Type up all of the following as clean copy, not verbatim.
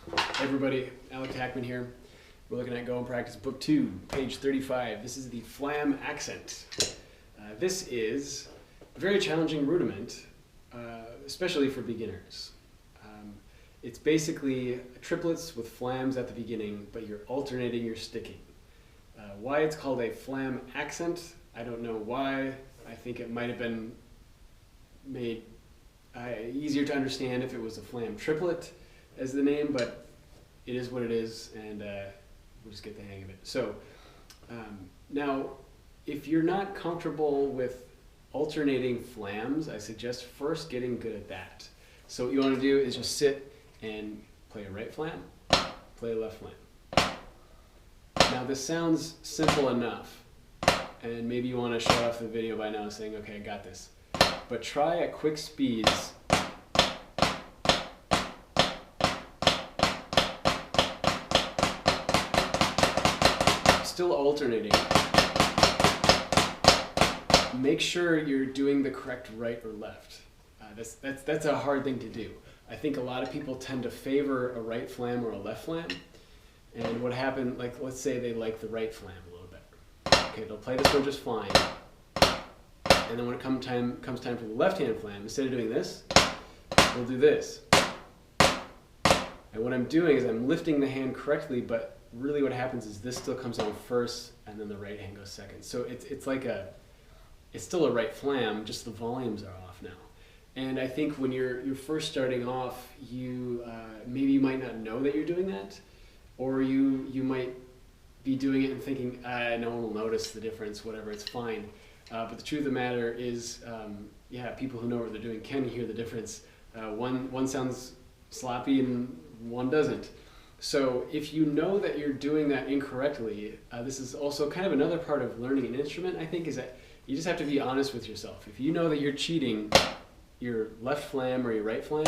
Hey everybody, Alec Tackmann here. We're looking at GoAndPractice Book 2, page 35. This is the Flam accent. This is a very challenging rudiment, especially for beginners. It's basically triplets with flams at the beginning, but you're alternating your sticking. Why it's called a Flam accent, I don't know why. I think it might have been made easier to understand if it was a Flam Triplet as the name, but it is what it is, and we'll just get the hang of it. So now, if you're not comfortable with alternating flams, I suggest first getting good at that. So what you want to do is just sit and play a right flam, play a left flam. Now this sounds simple enough, and maybe you want to shut off the video by now saying, okay, I got this. But try at quick speeds. Still alternating. Make sure you're doing the correct right or left. That's a hard thing to do. I think a lot of people tend to favor a right flam or a left flam. And what happened, like let's say they like the right flam a little bit. Okay, they'll play this one just fine. And then when it comes time for the left-hand flam, instead of doing this, we'll do this. And what I'm doing is I'm lifting the hand correctly, but really what happens is this still comes on first, and then the right hand goes second. So it's still a right flam, just the volumes are off now. And I think when you're first starting off, maybe you might not know that you're doing that, or you might be doing it and thinking, no one will notice the difference, whatever, it's fine. But the truth of the matter is, people who know what they're doing can hear the difference. One sounds sloppy and one doesn't. So if you know that you're doing that incorrectly, this is also kind of another part of learning an instrument, I think, is that you just have to be honest with yourself. If you know that you're cheating your left flam or your right flam,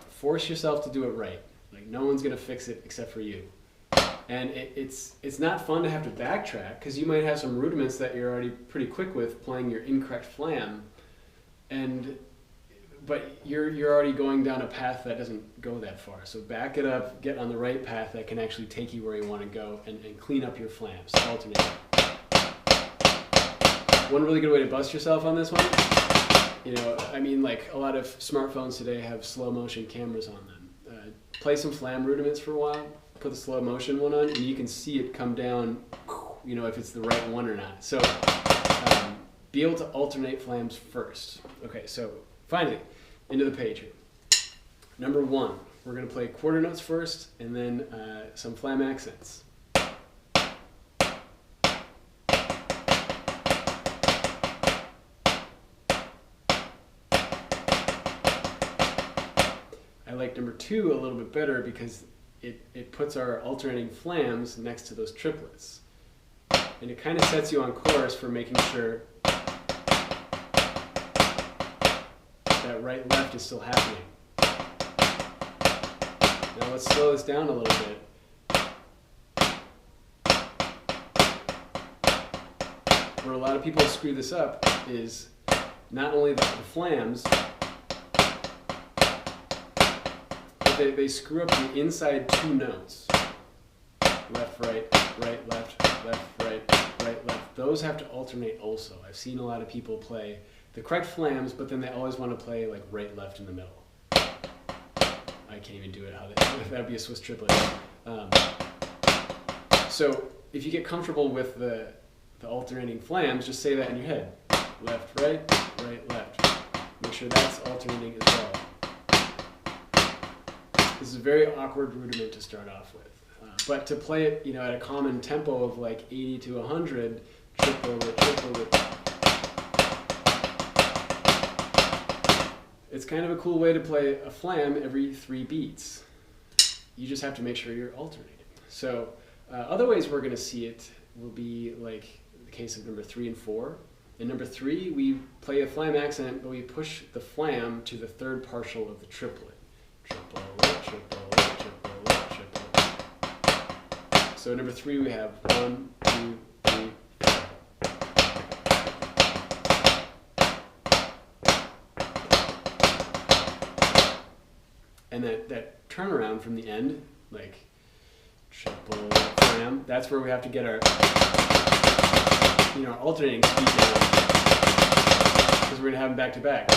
force yourself to do it right. Like, no one's going to fix it except for you. And it's not fun to have to backtrack, because you might have some rudiments that you're already pretty quick with playing your incorrect flam, but you're already going down a path that doesn't go that far. So back it up, get on the right path that can actually take you where you want to go, and clean up your flams, alternate. One really good way to bust yourself on this one, like a lot of smartphones today have slow motion cameras on them. Play some flam rudiments for a while, put the slow motion one on, and you can see it come down, if it's the right one or not. So be able to alternate flams first. Okay, so finally, into the page here. Number 1, we're going to play quarter notes first, and then some flam accents. I like number 2 a little bit better because it puts our alternating flams next to those triplets. And it kind of sets you on course for making sure that right-left is still happening. Now let's slow this down a little bit. Where a lot of people screw this up is not only the flams, they screw up the inside 2 notes. Left, right, right, left, left, right, right, left. Those have to alternate also. I've seen a lot of people play the correct flams, but then they always want to play like right, left in the middle. I can't even do it. That'd be a Swiss triplet. So if you get comfortable with the alternating flams, just say that in your head. Left, right, right, left. Make sure that's alternating as well. This is a very awkward rudiment to start off with. But to play it, at a common tempo of like 80 to 100, triplet. It's kind of a cool way to play a flam every 3 beats. You just have to make sure you're alternating. So other ways we're going to see it will be like the case of number 3 and 4. In number 3, we play a flam accent, but we push the flam to the 3rd partial of the triplet. Triplet, triplet, triplet, triplet. So number 3 we have 1, 2, 3, 4. And that turnaround from the end, like triple flam, that's where we have to get our, our alternating speed down, because we're going to have them back to back.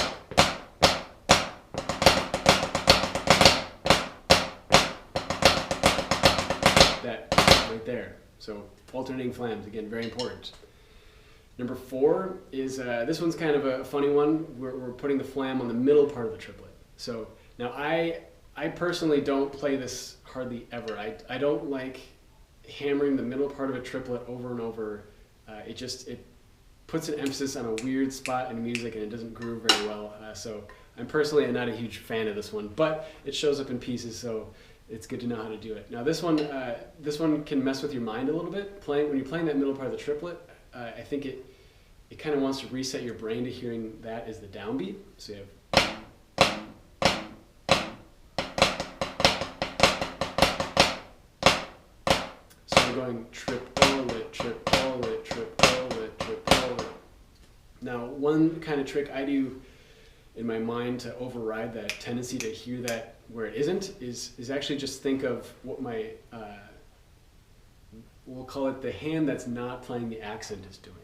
That right there. So alternating flams, again, very important. Number 4 is, this one's kind of a funny one. We're putting the flam on the middle part of the triplet. So now I personally don't play this hardly ever. I don't like hammering the middle part of a triplet over and over. It puts an emphasis on a weird spot in music and it doesn't groove very well. So I'm personally not a huge fan of this one, but it shows up in pieces, so it's good to know how to do it. Now this one can mess with your mind a little bit. When you're playing that middle part of the triplet, I think it kind of wants to reset your brain to hearing that as the downbeat. So you have, so we're going triplet, triplet, triplet, triplet. Now one kind of trick I do in my mind to override that tendency to hear that where it isn't is actually just think of what my, we'll call it the hand that's not playing the accent is doing.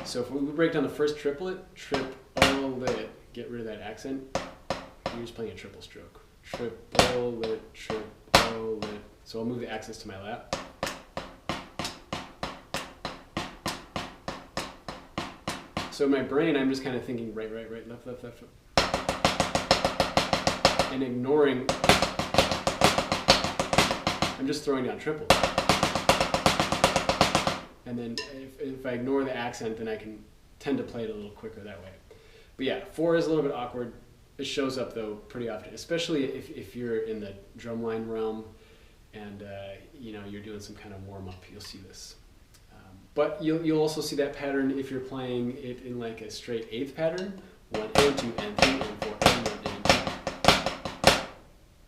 So if we break down the first triplet, triplet, get rid of that accent, you're just playing a triple stroke. Triplet, triplet. So I'll move the accents to my lap. So in my brain, I'm just kind of thinking right, right, right, left, left, left, and ignoring, I'm just throwing down triple. And then if I ignore the accent, then I can tend to play it a little quicker that way. But yeah, 4 is a little bit awkward. It shows up though pretty often, especially if you're in the drumline realm and you're doing some kind of warm up. You'll see this. But you'll also see that pattern if you're playing it in like a straight 8th pattern, 1 and 2 and 3 and 4 and 1 and 2.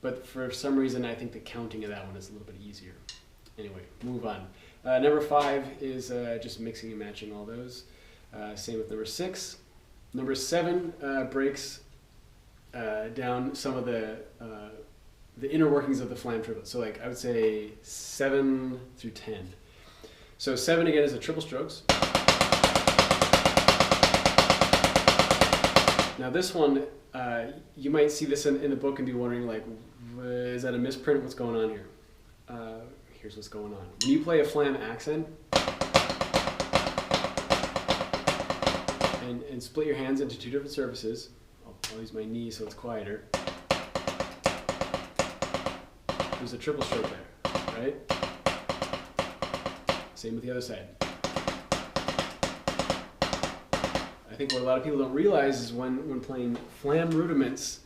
But for some reason, I think the counting of that one is a little bit easier. Anyway, move on. Number 5 is just mixing and matching all those. Same with number 6. Number 7 breaks down some of the inner workings of the flam triplet. So like I would say 7 through 10. So 7 again is the triple strokes. Now this one, you might see this in the book and be wondering like, is that a misprint? What's going on here? Here's what's going on. When you play a flam accent and split your hands into 2 different surfaces, I'll use my knee so it's quieter. There's a triple stroke there, right? Same with the other side. I think what a lot of people don't realize is when playing flam rudiments,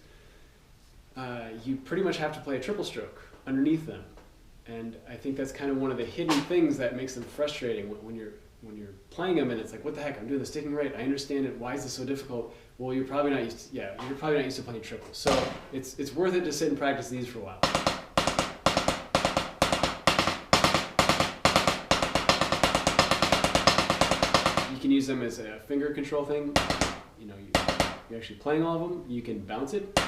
you pretty much have to play a triple stroke underneath them. And I think that's kind of one of the hidden things that makes them frustrating when you're playing them and it's like, what the heck, I'm doing the sticking right, I understand it, why is this so difficult? Well, you're probably not used to, playing triples. So it's worth it to sit and practice these for a while. You can use them as a finger control thing. You're actually playing all of them. You can bounce it.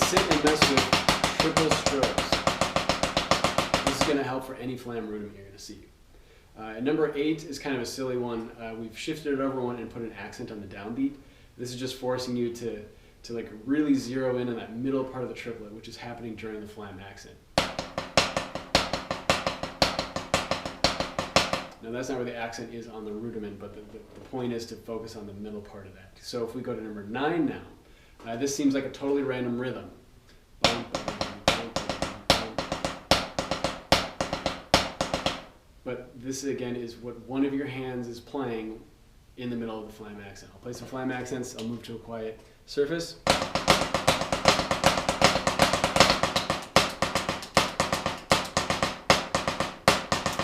Sit and mess with triple strokes. This is going to help for any flam rudiment you're going to see. Number 8 is kind of a silly one. We've shifted it over one and put an accent on the downbeat. This is just forcing you to like really zero in on that middle part of the triplet, which is happening during the flam accent. Now that's not where the accent is on the rudiment, but the point is to focus on the middle part of that. So if we go to number 9 now, this seems like a totally random rhythm. But this again is what one of your hands is playing in the middle of the flam accent. I'll play some flam accents, I'll move to a quiet surface.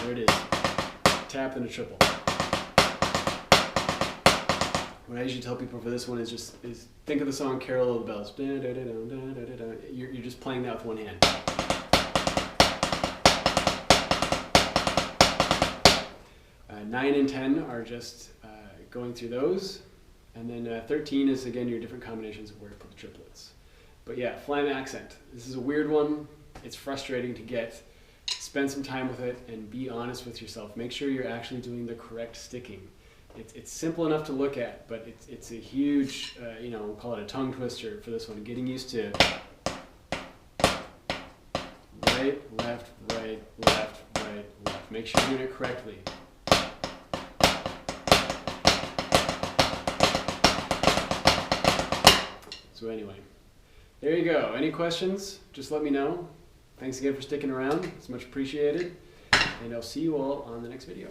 There it is. Tap and a triple. What I usually tell people for this one is think of the song Carol of the Bells. You're just playing that with one hand. 9 and 10 are just going through those. And then 13 is, again, your different combinations of where to put the triplets. But yeah, flam accent. This is a weird one. It's frustrating to get. Spend some time with it and be honest with yourself. Make sure you're actually doing the correct sticking. It's simple enough to look at, but it's a huge, we'll call it a tongue twister for this one. Getting used to right, left, right, left, right, left. Make sure you're doing it correctly. So anyway, there you go. Any questions? Just let me know. Thanks again for sticking around. It's much appreciated. And I'll see you all on the next video.